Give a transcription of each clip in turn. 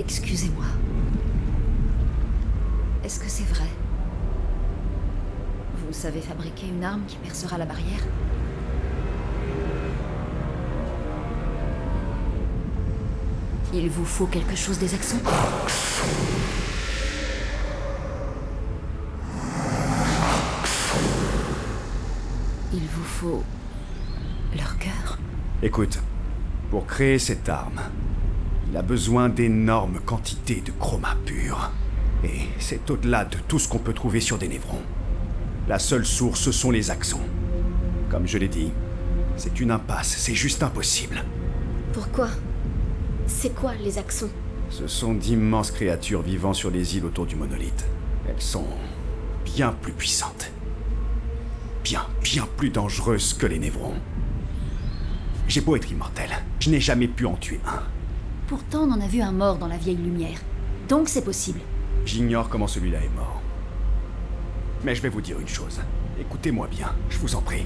Excusez-moi. Est-ce que c'est vrai? Vous savez fabriquer une arme qui percera la barrière? Il vous faut quelque chose des Axons? Il vous faut... leur cœur? Écoute, pour créer cette arme, il a besoin d'énormes quantités de chroma pur. Et c'est au-delà de tout ce qu'on peut trouver sur des névrons. La seule source, ce sont les Axons. Comme je l'ai dit, c'est une impasse, c'est juste impossible. Pourquoi? C'est quoi les Axons? Ce sont d'immenses créatures vivant sur les îles autour du monolithe. Elles sont bien plus puissantes. Bien plus dangereuses que les névrons. J'ai beau être immortel, je n'ai jamais pu en tuer un. Pourtant, on en a vu un mort dans la vieille lumière. Donc c'est possible. J'ignore comment celui-là est mort. Mais je vais vous dire une chose. Écoutez-moi bien, je vous en prie.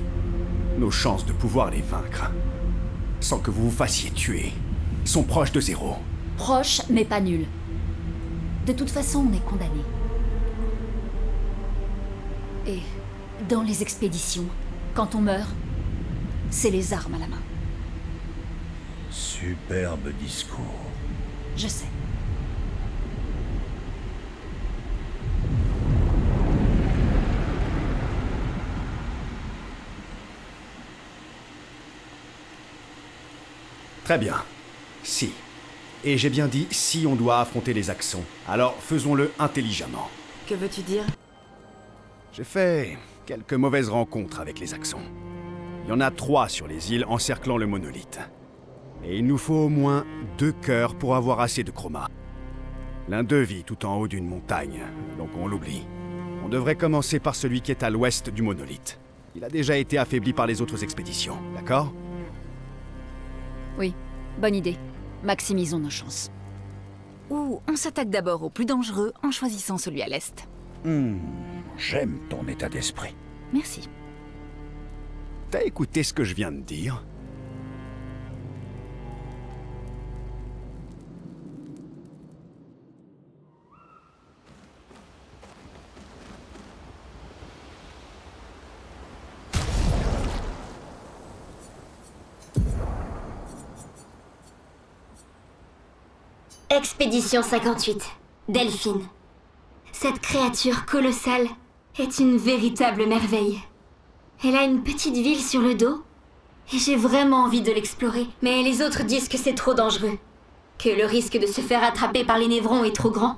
Nos chances de pouvoir les vaincre, sans que vous vous fassiez tuer, sont proches de zéro. Proche, mais pas nul. De toute façon, on est condamné. Et dans les expéditions, quand on meurt, c'est les armes à la main. Superbe discours. Je sais. Très bien. Si. Et j'ai bien dit si on doit affronter les Axons. Alors faisons-le intelligemment. Que veux-tu dire? J'ai fait quelques mauvaises rencontres avec les Axons. Il y en a 3 sur les îles encerclant le monolithe. Et il nous faut au moins 2 cœurs pour avoir assez de chroma. L'un d'eux vit tout en haut d'une montagne, donc on l'oublie. On devrait commencer par celui qui est à l'ouest du monolithe. Il a déjà été affaibli par les autres expéditions, d'accord? Oui, bonne idée. Maximisons nos chances. Ou on s'attaque d'abord au plus dangereux en choisissant celui à l'est. J'aime ton état d'esprit. Merci. T'as écouté ce que je viens de dire? Expédition 58. Delphine. Cette créature colossale est une véritable merveille. Elle a une petite ville sur le dos, et j'ai vraiment envie de l'explorer, mais les autres disent que c'est trop dangereux. Que le risque de se faire attraper par les névrons est trop grand.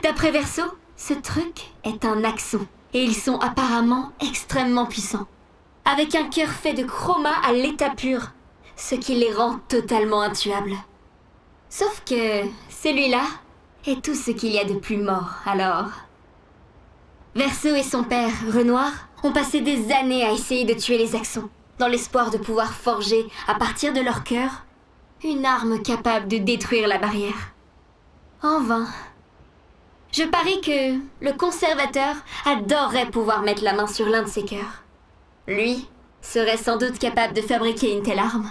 D'après Verso, ce truc est un Axon, et ils sont apparemment extrêmement puissants. Avec un cœur fait de chroma à l'état pur, ce qui les rend totalement intuables. Sauf que celui-là est tout ce qu'il y a de plus mort, alors... Verso et son père, Renoir, ont passé des années à essayer de tuer les Axons, dans l'espoir de pouvoir forger, à partir de leur cœur, une arme capable de détruire la barrière. En vain. Je parie que le conservateur adorerait pouvoir mettre la main sur l'un de ses cœurs. Lui serait sans doute capable de fabriquer une telle arme.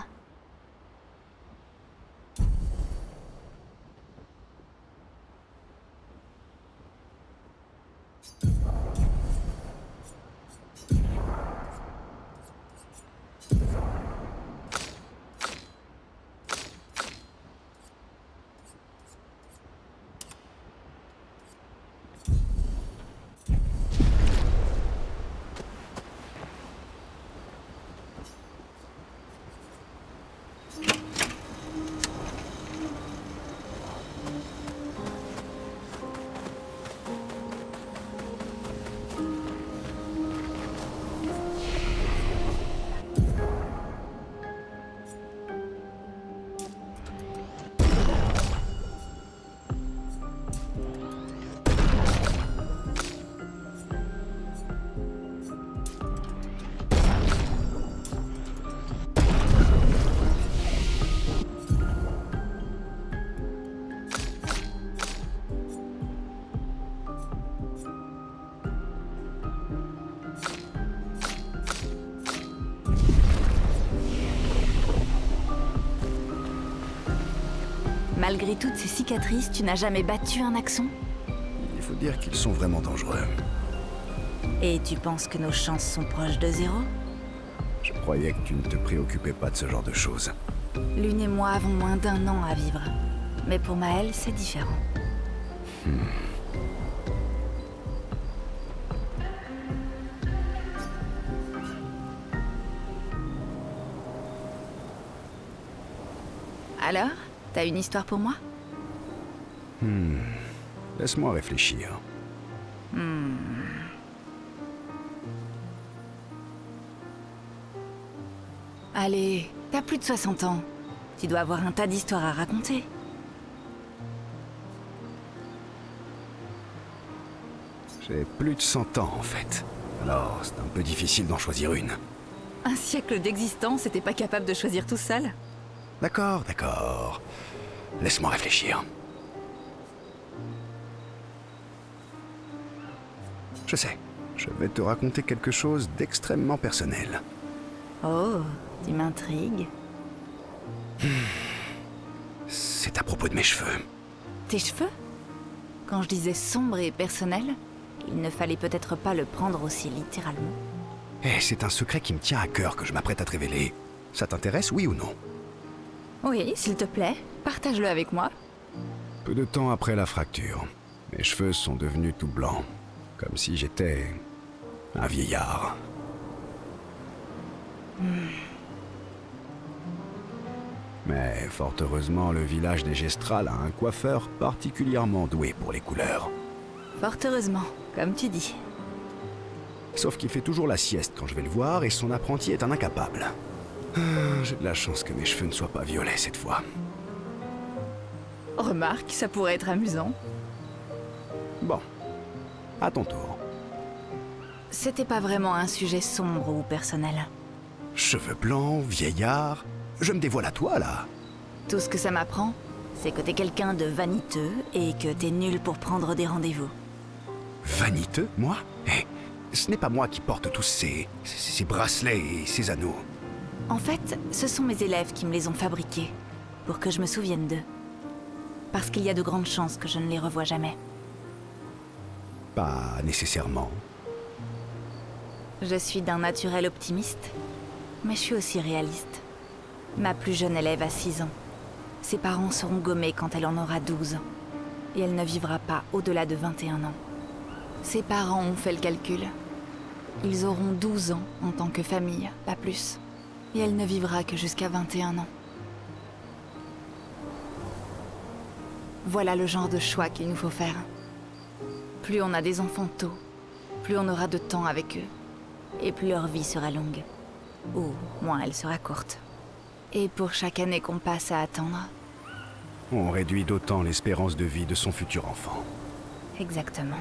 Malgré toutes ces cicatrices, tu n'as jamais battu un Axon? Il faut dire qu'ils sont vraiment dangereux. Et tu penses que nos chances sont proches de zéro? Je croyais que tu ne te préoccupais pas de ce genre de choses. Lune et moi avons moins d'1 an à vivre. Mais pour Maël, c'est différent. Alors, t'as une histoire pour moi? Laisse-moi réfléchir. Allez, t'as plus de 60 ans. Tu dois avoir un tas d'histoires à raconter. J'ai plus de 100 ans en fait. Alors, c'est un peu difficile d'en choisir une. Un siècle d'existence et t'es pas capable de choisir tout seul? D'accord, d'accord. Laisse-moi réfléchir. Je sais, je vais te raconter quelque chose d'extrêmement personnel. Oh, tu m'intrigues. C'est à propos de mes cheveux. Tes cheveux? Quand je disais sombre et personnel, il ne fallait peut-être pas le prendre aussi littéralement. Eh, c'est un secret qui me tient à cœur que je m'apprête à te révéler. Ça t'intéresse, oui ou non? Oui, s'il te plaît, partage-le avec moi. Peu de temps après la fracture, mes cheveux sont devenus tout blancs. Comme si j'étais un vieillard. Mais fort heureusement, le village des Gestrales a un coiffeur particulièrement doué pour les couleurs. Fort heureusement, comme tu dis. Sauf qu'il fait toujours la sieste quand je vais le voir et son apprenti est un incapable. J'ai de la chance que mes cheveux ne soient pas violets cette fois. Remarque, ça pourrait être amusant. Bon, à ton tour. C'était pas vraiment un sujet sombre ou personnel. Cheveux blancs, vieillard... Je me dévoile à toi, là. Tout ce que ça m'apprend, c'est que t'es quelqu'un de vaniteux et que t'es nul pour prendre des rendez-vous. Vaniteux, moi? Eh, ce n'est pas moi qui porte tous ces bracelets et ces anneaux. En fait, ce sont mes élèves qui me les ont fabriqués, pour que je me souvienne d'eux. Parce qu'il y a de grandes chances que je ne les revoie jamais. Pas nécessairement. Je suis d'un naturel optimiste, mais je suis aussi réaliste. Ma plus jeune élève a 6 ans. Ses parents seront gommés quand elle en aura 12. Et elle ne vivra pas au-delà de 21 ans. Ses parents ont fait le calcul. Ils auront 12 ans en tant que famille, pas plus. Et elle ne vivra que jusqu'à 21 ans. Voilà le genre de choix qu'il nous faut faire. Plus on a des enfants tôt, plus on aura de temps avec eux. Et plus leur vie sera longue. Ou moins elle sera courte. Et pour chaque année qu'on passe à attendre... On réduit d'autant l'espérance de vie de son futur enfant. Exactement.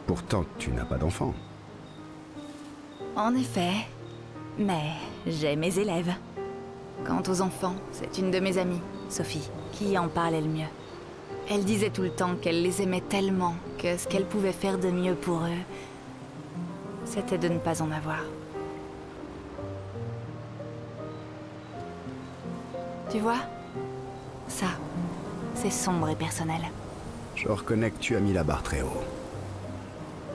Pourtant, tu n'as pas d'enfant. En effet. Mais j'ai mes élèves. Quant aux enfants, c'est une de mes amies, Sophie, qui en parlait le mieux. Elle disait tout le temps qu'elle les aimait tellement que ce qu'elle pouvait faire de mieux pour eux, c'était de ne pas en avoir. Tu vois? Ça, c'est sombre et personnel. Je reconnais que tu as mis la barre très haut.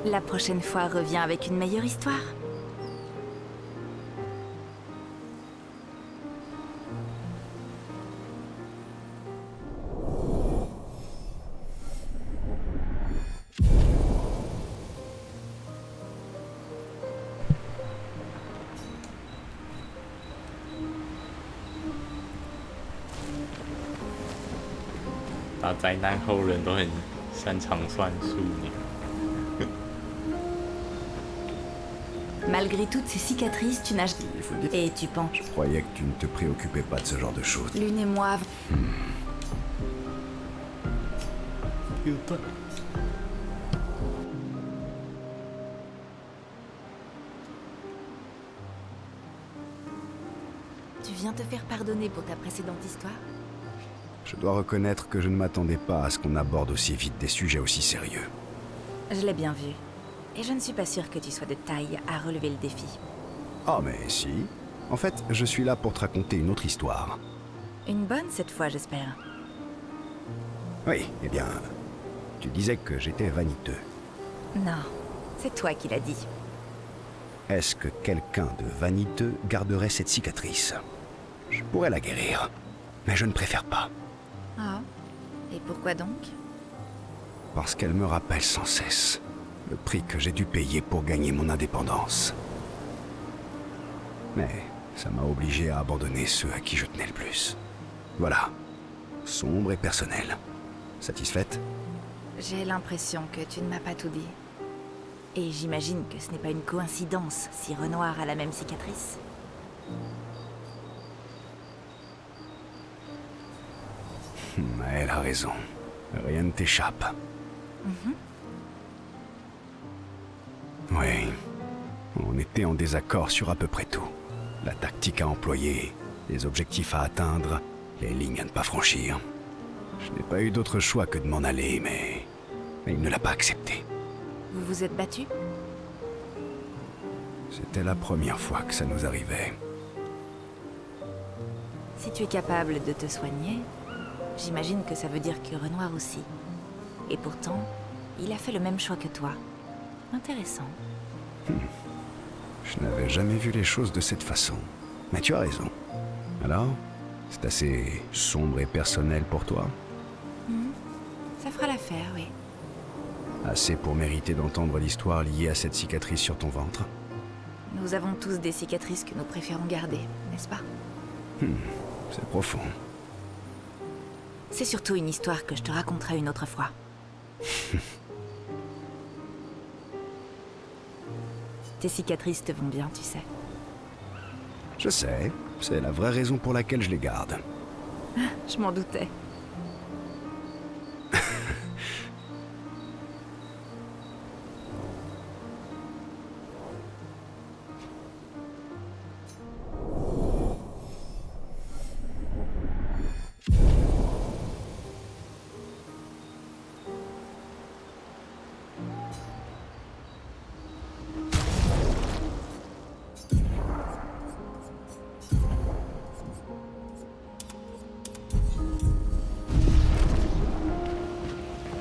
La prochaine fois, reviens avec une meilleure histoire.大灾难后人都很擅长算数呢。 Malgré toutes ces cicatrices, tu nages... Il faut dire... Et tu penses... Je croyais que tu ne te préoccupais pas de ce genre de choses. Lune et moi... Tu viens te faire pardonner pour ta précédente histoire? Je dois reconnaître que je ne m'attendais pas à ce qu'on aborde aussi vite des sujets aussi sérieux. Je l'ai bien vu. Et je ne suis pas sûre que tu sois de taille à relever le défi. Ah mais si. En fait, je suis là pour te raconter une autre histoire. Une bonne cette fois, j'espère. Oui, eh bien, tu disais que j'étais vaniteux. Non, c'est toi qui l'as dit. Est-ce que quelqu'un de vaniteux garderait cette cicatrice? Je pourrais la guérir, mais je ne préfère pas. Ah, et pourquoi donc? Parce qu'elle me rappelle sans cesse le prix que j'ai dû payer pour gagner mon indépendance. Mais ça m'a obligé à abandonner ceux à qui je tenais le plus. Voilà, sombre et personnel. Satisfaite? J'ai l'impression que tu ne m'as pas tout dit. Et j'imagine que ce n'est pas une coïncidence si Renoir a la même cicatrice. Elle a raison. Rien ne t'échappe. Oui. On était en désaccord sur à peu près tout. La tactique à employer, les objectifs à atteindre, les lignes à ne pas franchir. Je n'ai pas eu d'autre choix que de m'en aller, mais il ne l'a pas accepté. Vous vous êtes battu? C'était la première fois que ça nous arrivait. Si tu es capable de te soigner, j'imagine que ça veut dire que Renoir aussi. Et pourtant, il a fait le même choix que toi. Intéressant. Je n'avais jamais vu les choses de cette façon. Mais tu as raison. Alors, c'est assez sombre et personnel pour toi? Ça fera l'affaire, oui. Assez pour mériter d'entendre l'histoire liée à cette cicatrice sur ton ventre? Nous avons tous des cicatrices que nous préférons garder, n'est-ce pas? C'est profond. C'est surtout une histoire que je te raconterai une autre fois. Tes cicatrices te vont bien, tu sais. Je sais, c'est la vraie raison pour laquelle je les garde. Je m'en doutais.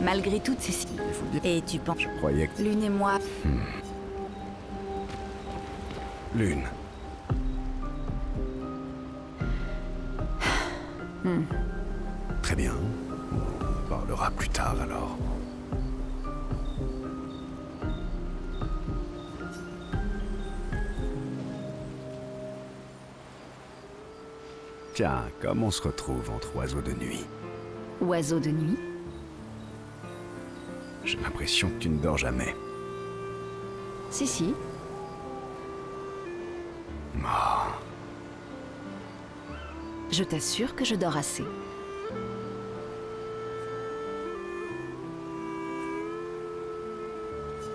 Malgré toutes ces... Il faut dire... Et tu penses... Je croyais que... Lune et moi... Lune. Très bien. On parlera plus tard alors. Tiens, comme on se retrouve entre oiseaux de nuit? Oiseau de nuit? J'ai l'impression que tu ne dors jamais. Si, si. Oh, Je t'assure que je dors assez.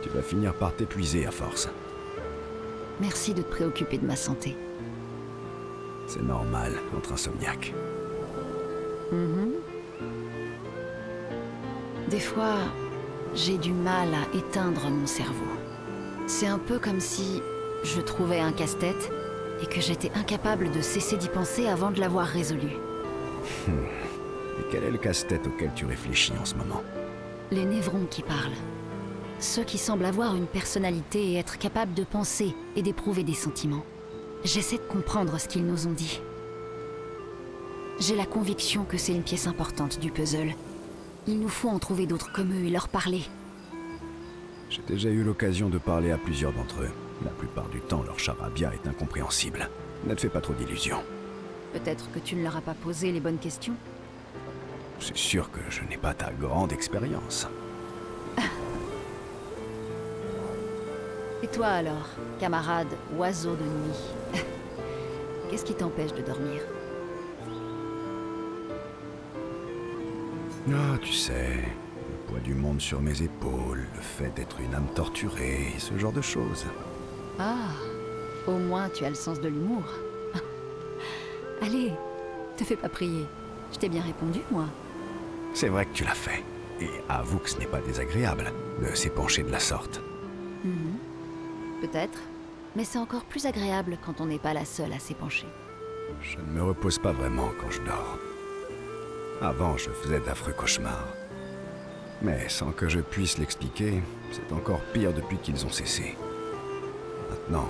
tu vas finir par t'épuiser à force. Merci de te préoccuper de ma santé. C'est normal entre insomniaques. Des fois, j'ai du mal à éteindre mon cerveau. C'est un peu comme si je trouvais un casse-tête et que j'étais incapable de cesser d'y penser avant de l'avoir résolu. Et quel est le casse-tête auquel tu réfléchis en ce moment? Les névrons qui parlent. Ceux qui semblent avoir une personnalité et être capables de penser et d'éprouver des sentiments. J'essaie de comprendre ce qu'ils nous ont dit. J'ai la conviction que c'est une pièce importante du puzzle. Il nous faut en trouver d'autres comme eux et leur parler. J'ai déjà eu l'occasion de parler à plusieurs d'entre eux. La plupart du temps, leur charabia est incompréhensible. Ne te fais pas trop d'illusions. Peut-être que tu ne leur as pas posé les bonnes questions. C'est sûr que je n'ai pas ta grande expérience. Et toi alors, camarade oiseau de nuit? Qu'est-ce qui t'empêche de dormir? Ah, tu sais, le poids du monde sur mes épaules, le fait d'être une âme torturée, ce genre de choses. Ah, au moins tu as le sens de l'humour. Allez, te fais pas prier. Je t'ai bien répondu, moi. C'est vrai que tu l'as fait. Et avoue que ce n'est pas désagréable de s'épancher de la sorte. Peut-être, mais c'est encore plus agréable quand on n'est pas la seule à s'épancher. Je ne me repose pas vraiment quand je dors. Avant, je faisais d'affreux cauchemars. Mais sans que je puisse l'expliquer, c'est encore pire depuis qu'ils ont cessé. Maintenant,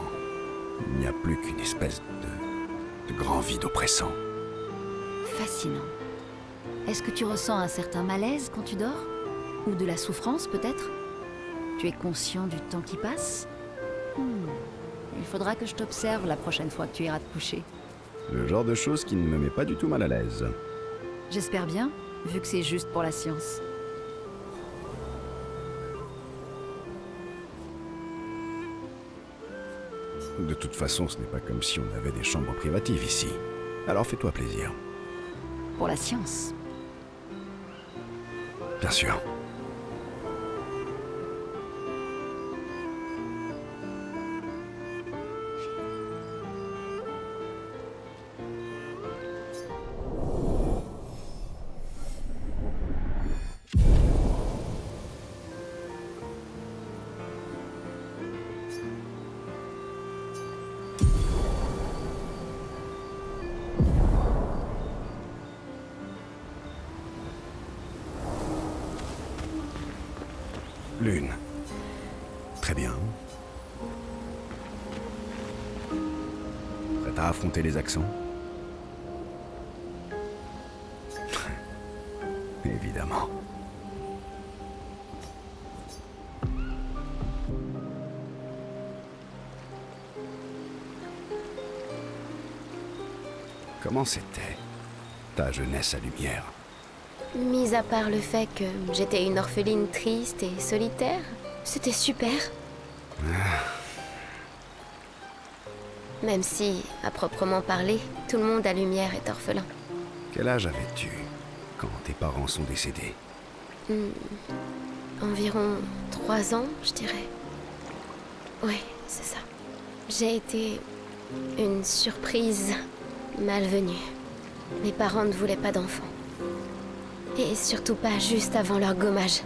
il n'y a plus qu'une espèce de grand vide oppressant. Fascinant. Est-ce que tu ressens un certain malaise quand tu dors? Ou de la souffrance, peut-être? Tu es conscient du temps qui passe? Il faudra que je t'observe la prochaine fois que tu iras te coucher. Le genre de chose qui ne me met pas du tout mal à l'aise. J'espère bien, vu que c'est juste pour la science. De toute façon, ce n'est pas comme si on avait des chambres privatives ici. Alors fais-toi plaisir. Pour la science. Bien sûr. Lune. Très bien. Prête à affronter les accents? Évidemment. Comment c'était, ta jeunesse à Lumière? Mis à part le fait que j'étais une orpheline triste et solitaire, c'était super. Même si, à proprement parler, tout le monde à Lumière est orphelin. Quel âge avais-tu quand tes parents sont décédés? Environ 3 ans, je dirais. Oui, c'est ça. J'ai été une surprise malvenue. Mes parents ne voulaient pas d'enfants. Et surtout pas juste avant leur gommage.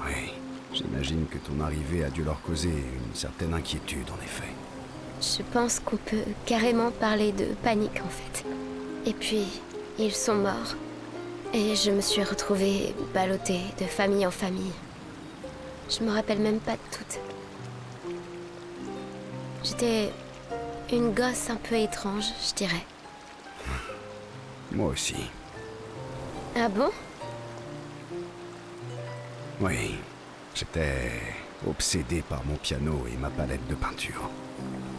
Oui, j'imagine que ton arrivée a dû leur causer une certaine inquiétude, en effet. Je pense qu'on peut carrément parler de panique, en fait. Et puis, ils sont morts. Et je me suis retrouvée ballottée de famille en famille. Je me rappelle même pas de toutes. J'étais une gosse un peu étrange, je dirais. Moi aussi. Ah bon? Oui, j'étais obsédé par mon piano et ma palette de peinture.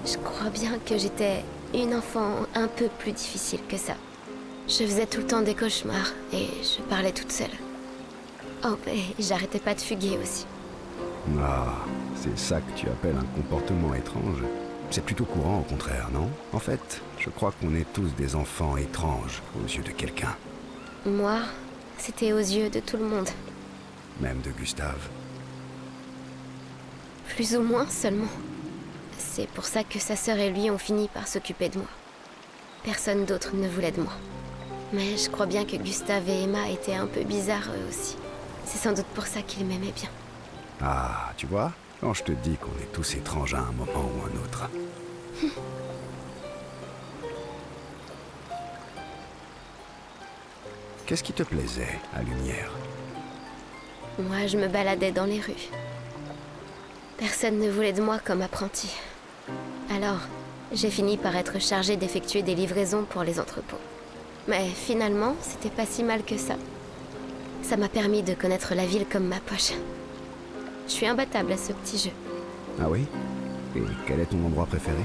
Je crois bien que j'étais une enfant un peu plus difficile que ça. Je faisais tout le temps des cauchemars et je parlais toute seule. Oh, et j'arrêtais pas de fuguer aussi. Ah, c'est ça que tu appelles un comportement étrange? C'est plutôt courant au contraire, non? En fait, je crois qu'on est tous des enfants étranges aux yeux de quelqu'un. Moi, c'était aux yeux de tout le monde. Même de Gustave. Plus ou moins seulement. C'est pour ça que sa sœur et lui ont fini par s'occuper de moi. Personne d'autre ne voulait de moi. Mais je crois bien que Gustave et Emma étaient un peu bizarres eux aussi. C'est sans doute pour ça qu'ils m'aimaient bien. Ah, tu vois? Quand je te dis qu'on est tous étranges à un moment ou un autre. Qu'est-ce qui te plaisait à Lumière? Moi, je me baladais dans les rues. Personne ne voulait de moi comme apprenti. Alors, j'ai fini par être chargée d'effectuer des livraisons pour les entrepôts. Mais finalement, c'était pas si mal que ça. Ça m'a permis de connaître la ville comme ma poche. Je suis imbattable à ce petit jeu. Ah oui? Et quel est ton endroit préféré?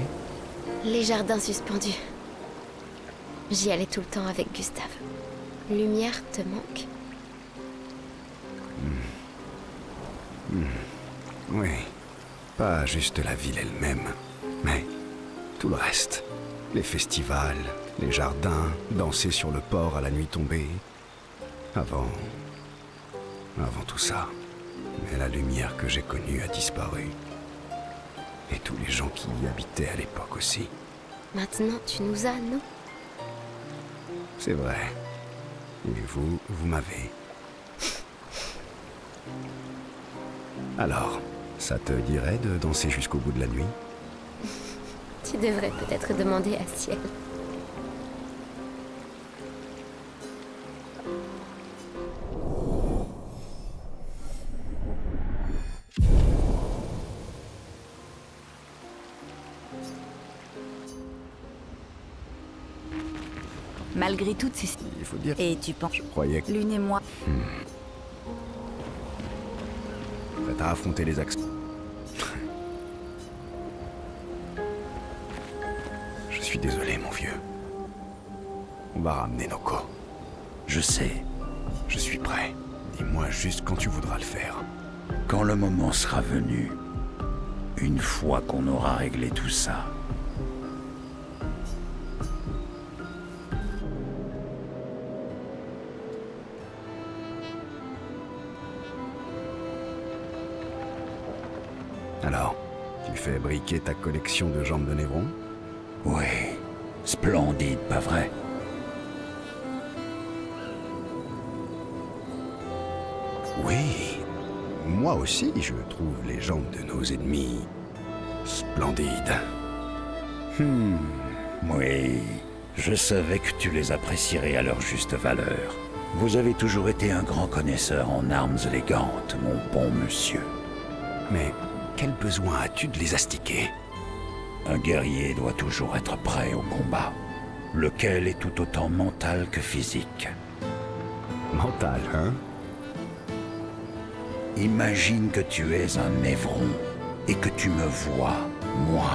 Les jardins suspendus. J'y allais tout le temps avec Gustave. Lumière te manque? Oui. Pas juste la ville elle-même, mais tout le reste. Les festivals, les jardins, danser sur le port à la nuit tombée. Avant tout ça. Mais la Lumière que j'ai connue a disparu. Et tous les gens qui y habitaient à l'époque aussi. Maintenant, tu nous as, non? C'est vrai. Et vous m'avez. Alors, Ça te dirait de danser jusqu'au bout de la nuit? Tu devrais peut-être demander à Ciel. Malgré toutes ces... Il faut dire... Et tu penses... Je croyais que... Lune et moi... Prête à affronter les accents. Je suis désolé, mon vieux. On va ramener Noko. Je sais. Je suis prêt. Dis-moi juste quand tu voudras le faire. Quand le moment sera venu, une fois qu'on aura réglé tout ça. Alors, tu fais briquer ta collection de jambes de Névron? Oui, splendide, pas vrai? Oui. Moi aussi, je trouve les jambes de nos ennemis splendides. Oui, je savais que tu les apprécierais à leur juste valeur. Vous avez toujours été un grand connaisseur en armes élégantes, mon bon monsieur. Mais quel besoin as-tu de les astiquer? Un guerrier doit toujours être prêt au combat, lequel est tout autant mental que physique. Mental, hein? Imagine que tu es un Névron et que tu me vois, moi,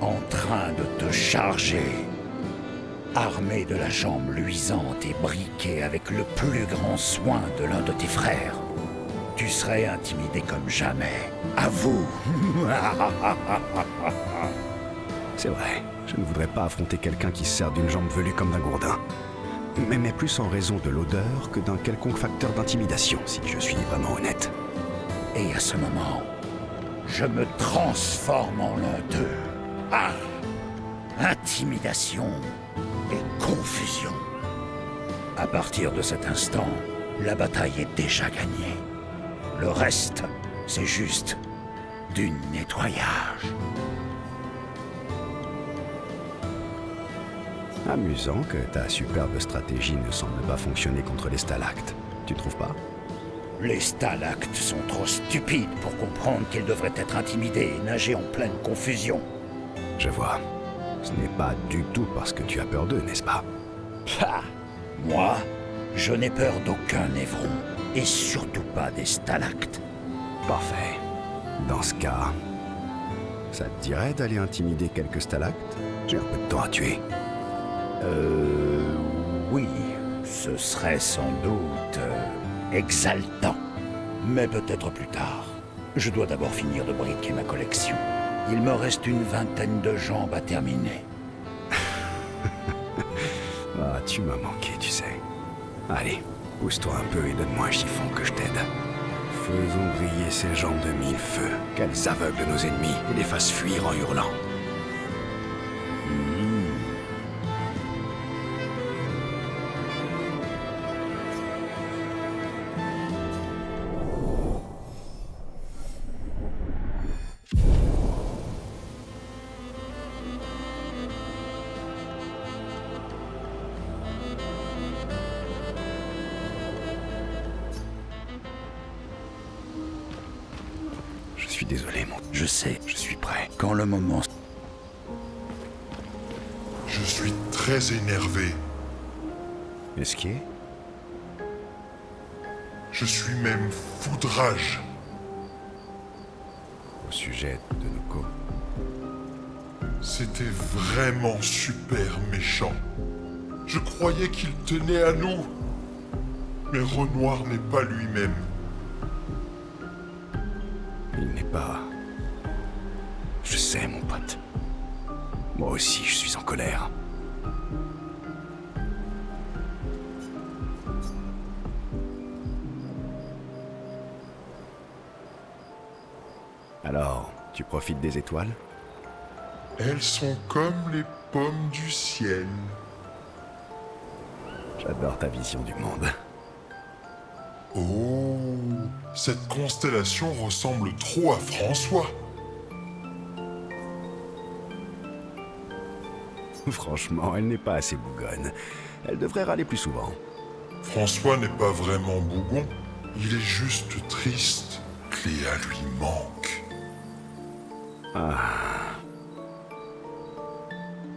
en train de te charger, armé de la jambe luisante et briqué avec le plus grand soin de l'un de tes frères. Tu serais intimidé comme jamais. À vous. C'est vrai, je ne voudrais pas affronter quelqu'un qui se sert d'une jambe velue comme d'un gourdin. Mais plus en raison de l'odeur que d'un quelconque facteur d'intimidation, si je suis vraiment honnête. Et à ce moment, je me transforme en l'un d'eux. Ah! Intimidation et confusion. À partir de cet instant, la bataille est déjà gagnée. Le reste, c'est juste du nettoyage. Amusant que ta superbe stratégie ne semble pas fonctionner contre les stalactes. Tu trouves pas? Les stalactes sont trop stupides pour comprendre qu'ils devraient être intimidés et nager en pleine confusion. Je vois. Ce n'est pas du tout parce que tu as peur d'eux, n'est-ce pas? Pah! Moi, je n'ai peur d'aucun Névron, et surtout pas des stalactes. Parfait. Dans ce cas, ça te dirait d'aller intimider quelques stalactes? J'ai un peu de temps à tuer. Oui, ce serait sans doute exaltant. Mais peut-être plus tard. Je dois d'abord finir de briquer ma collection. Il me reste une vingtaine de jambes à terminer. Ah, tu m'as manqué, tu sais. Allez, pousse-toi un peu et donne-moi un chiffon que je t'aide. Faisons briller ces jambes de mille feux, qu'elles aveuglent nos ennemis et les fassent fuir en hurlant. Je suis désolé, mon... Je sais, Je suis prêt. quand le moment... Je suis très énervé. Est-ce qu'il est? Je suis même foudrage. Au sujet de Noko. C'était vraiment super méchant. Je croyais qu'il tenait à nous. Mais Renoir n'est pas lui-même. Il n'est pas... Je sais, mon pote. Moi aussi, je suis en colère. Alors, tu profites des étoiles? Elles sont comme les pommes du ciel. J'adore ta vision du monde. Oh, Cette constellation ressemble trop à François. Franchement, elle n'est pas assez bougonne. Elle devrait râler plus souvent. François n'est pas vraiment bougon. Il est juste triste. Cléa lui manque.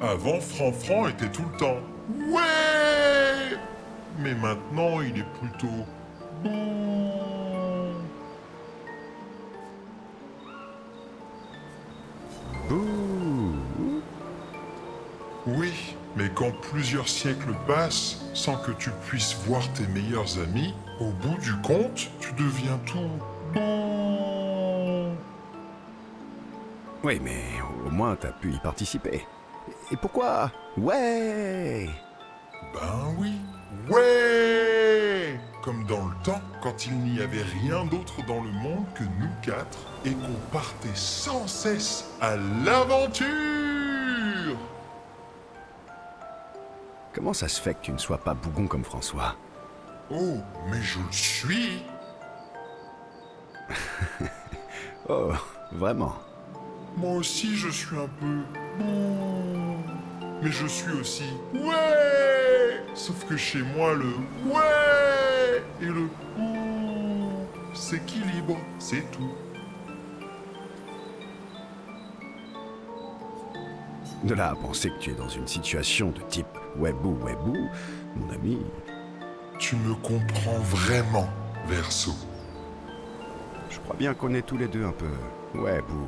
Avant, Franfran était tout le temps « Ouais !» Mais maintenant, il est plutôt « Bouh !» Bouh. Oui, mais quand plusieurs siècles passent sans que tu puisses voir tes meilleurs amis, au bout du compte, tu deviens tout « Bouh !» Oui, mais au moins t'as pu y participer. Et pourquoi? Ouais! Ben oui, ouais! Comme dans le temps, quand il n'y avait rien d'autre dans le monde que nous quatre, et qu'on partait sans cesse à l'aventure! Comment ça se fait que tu ne sois pas bougon comme François? Oh, mais je le suis! Oh, vraiment? Moi aussi je suis un peu... Bouh. Mais je suis aussi... Ouais! Sauf que chez moi le... Ouais! Et le... Bouh s'équilibre, c'est tout. De là à penser que tu es dans une situation de type webou, mon ami... Tu me comprends vraiment, Verseau. Je crois bien qu'on est tous les deux un peu webou.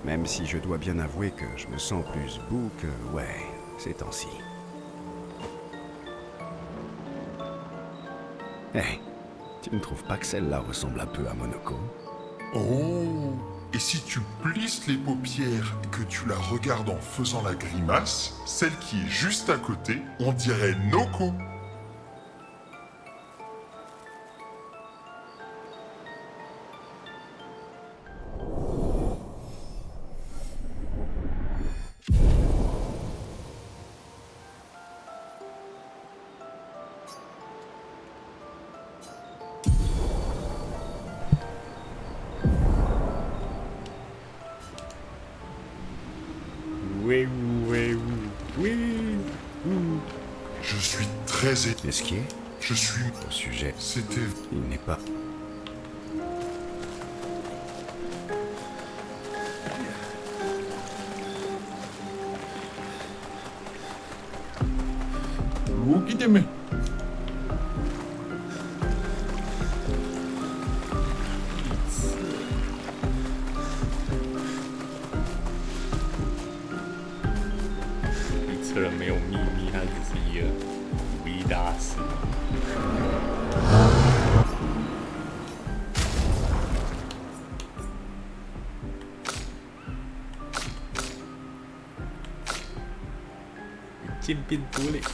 Même si je dois bien avouer que je me sens plus bou que ouais, ces temps-ci. Hé, tu ne trouves pas que celle-là ressemble un peu à Monoko? Oh! Et si tu plisses les paupières et que tu la regardes en faisant la grimace, celle qui est juste à côté, on dirait Noko. Je suis très Esquier? Je suis... Au sujet, C'était... il n'est pas...จิ้มpintu nih.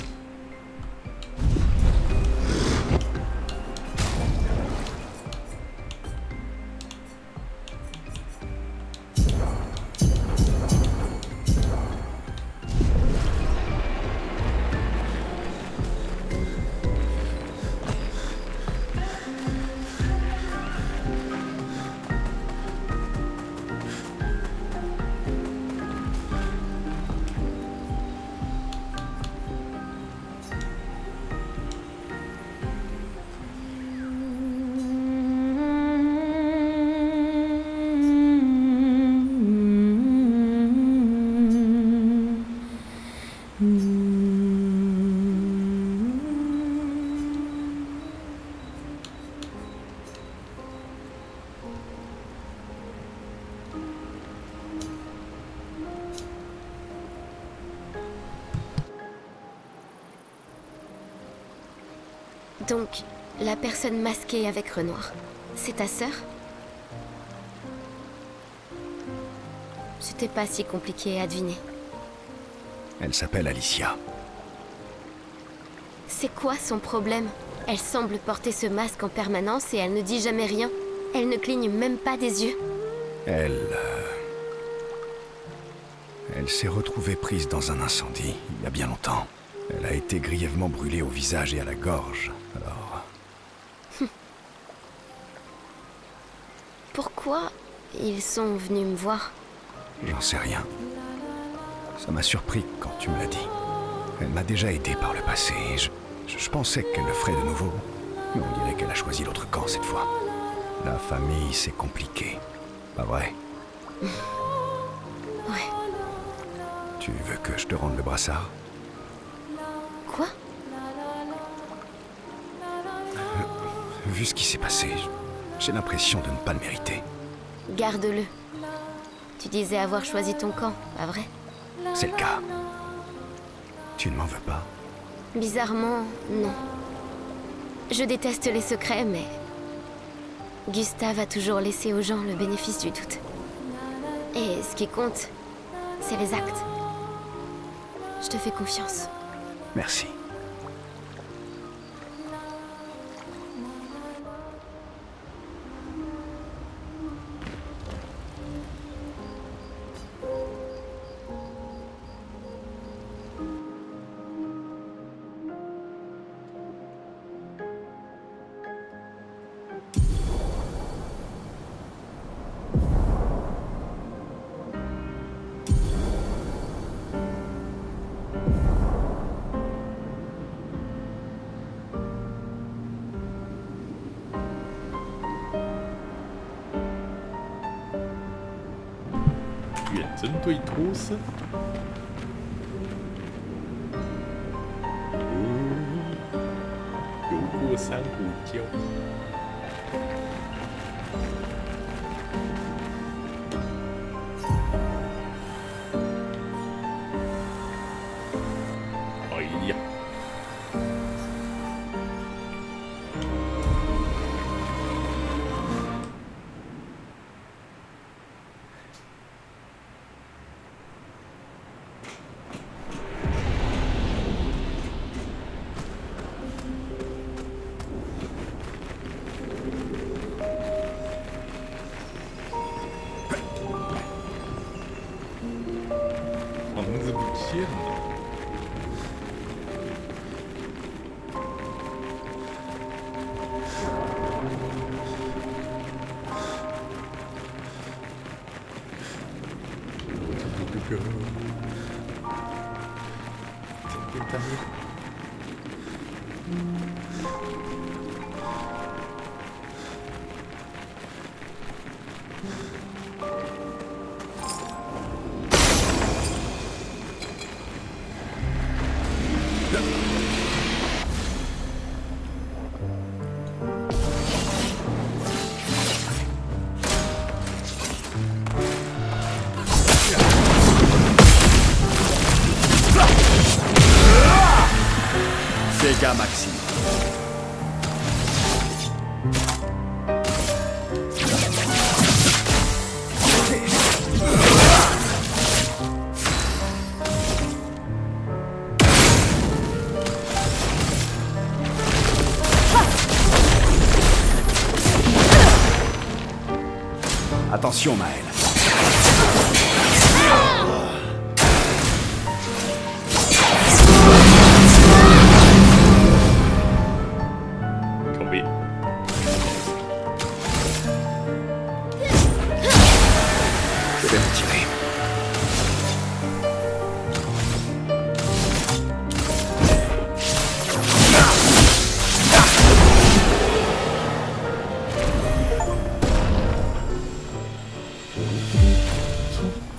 Donc, la personne masquée avec Renoir, c'est ta sœur? C'était pas si compliqué à deviner. Elle s'appelle Alicia. C'est quoi son problème? Elle semble porter ce masque en permanence et elle ne dit jamais rien. Elle ne cligne même pas des yeux. Elle s'est retrouvée prise dans un incendie, il y a bien longtemps. Elle a été grièvement brûlée au visage et à la gorge. Alors, Pourquoi ils sont venus me voir? J'en sais rien. Ça m'a surpris quand tu me l'as dit. Elle m'a déjà aidé par le passé. Je pensais qu'elle le ferait de nouveau. Mais on dirait qu'elle a choisi l'autre camp cette fois. La famille, c'est compliqué. Pas vrai? Ouais. Tu veux que je te rende le brassard? Quoi? Vu ce qui s'est passé, j'ai l'impression de ne pas le mériter. Garde-le. Tu disais avoir choisi ton camp, pas vrai? C'est le cas. Tu ne m'en veux pas? Bizarrement, non. Je déteste les secrets, mais... Gustave a toujours laissé aux gens le bénéfice du doute. Et ce qui compte, c'est les actes. Je te fais confiance. Merci.针对托斯。游过珊瑚礁。哎呀！ 房子不见了。这个，这边。 Dégâts maximum. Attention, Maël. Je vais me tirer.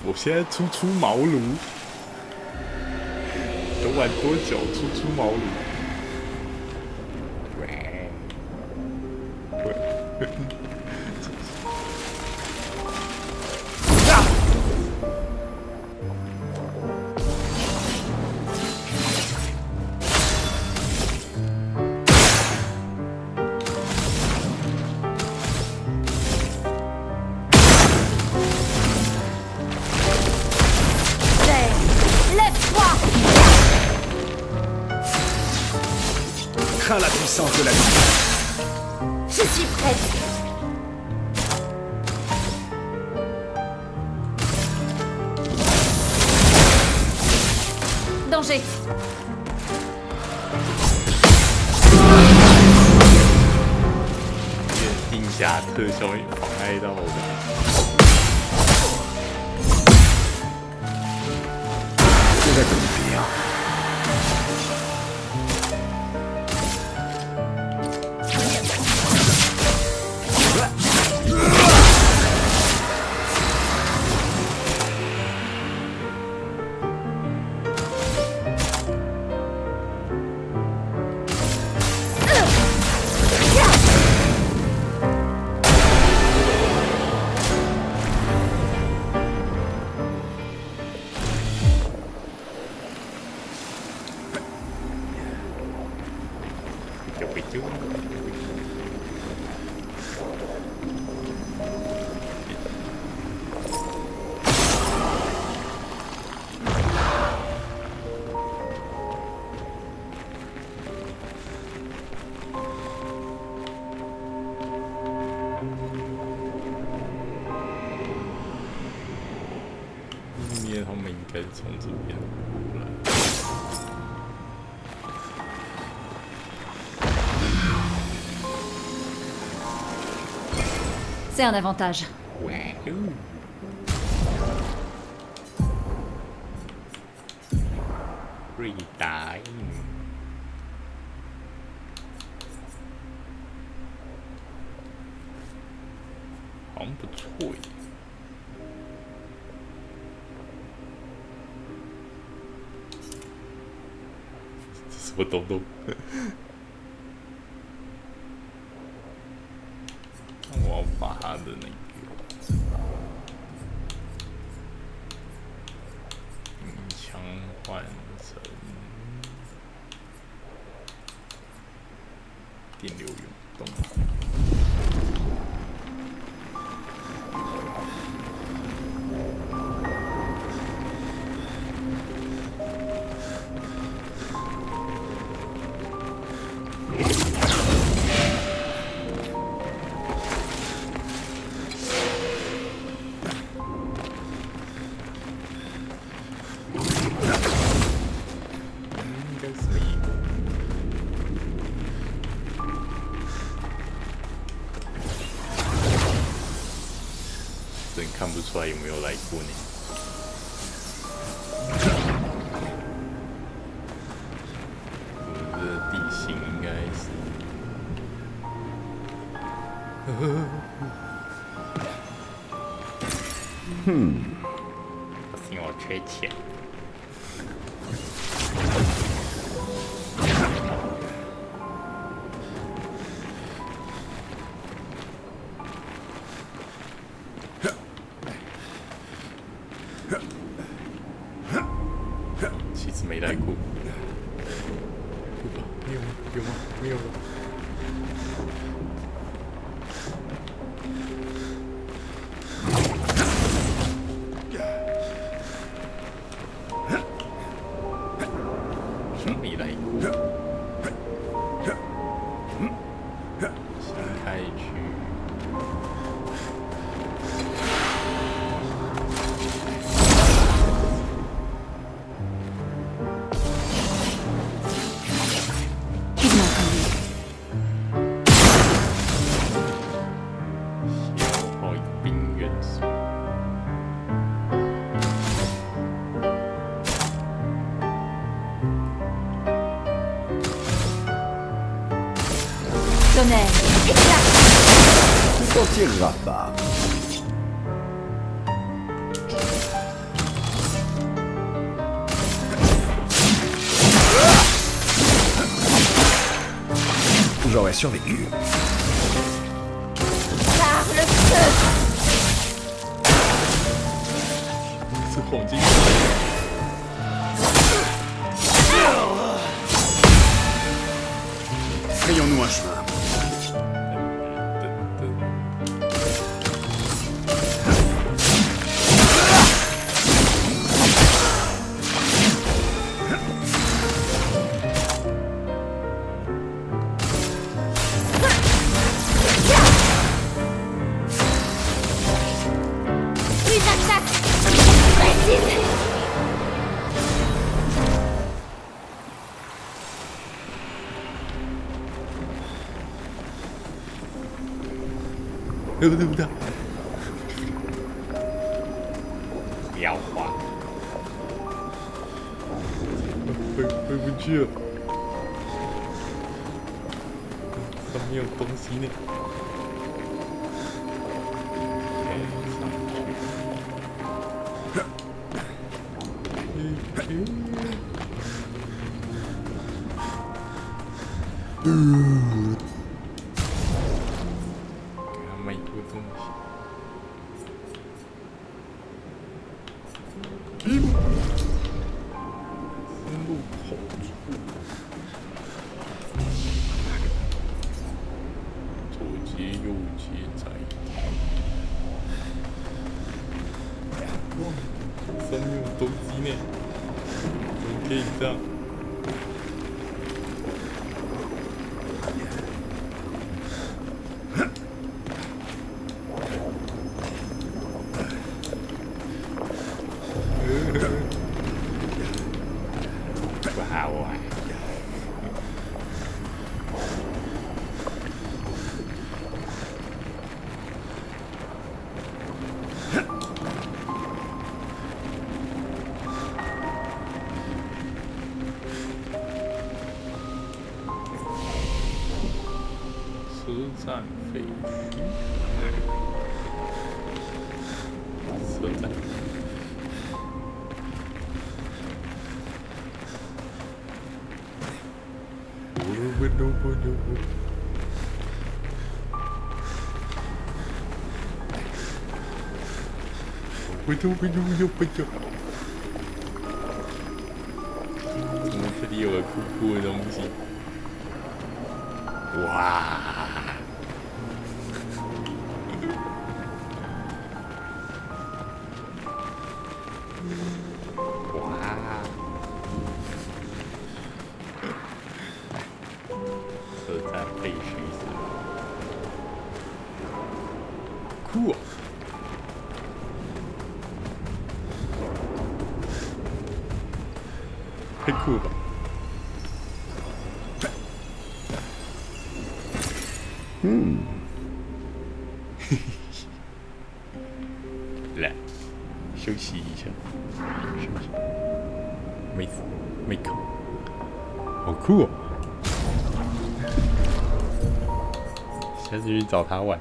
我现在初茅庐，等玩多久初茅庐？Crains la puissance de la vie. Je suis prête. Danger. 下特效会妨碍到我的。现在怎么比啊？他们应该是从这边过来。C'est un avantage. Ouais. Retime. 好像不错耶。什么东东？我要把他的那个枪换成电流涌动。真看不出来有没有来过呢。我们的地形应该是，不行，我缺钱。其实没来过，有吧？没有吗？有吗？没有了。没来过。新开区。Tonnerre, éclate! Tu t'en tireras pas. J'aurais survécu. Par le feu! 是黄金。Frayons-nous un chemin. 对不对？不要滑，回不去了，上面有东西呢。给他买一个东西。路口处，左街右街在上面有东西呢，怎么可以这样？车站废墟，车站。怎么这里有个酷酷的东西？哇！哇！车站废墟是酷啊！太酷了吧！来，休息一下，休息。没死，没扣，好酷哦！下次去找他玩。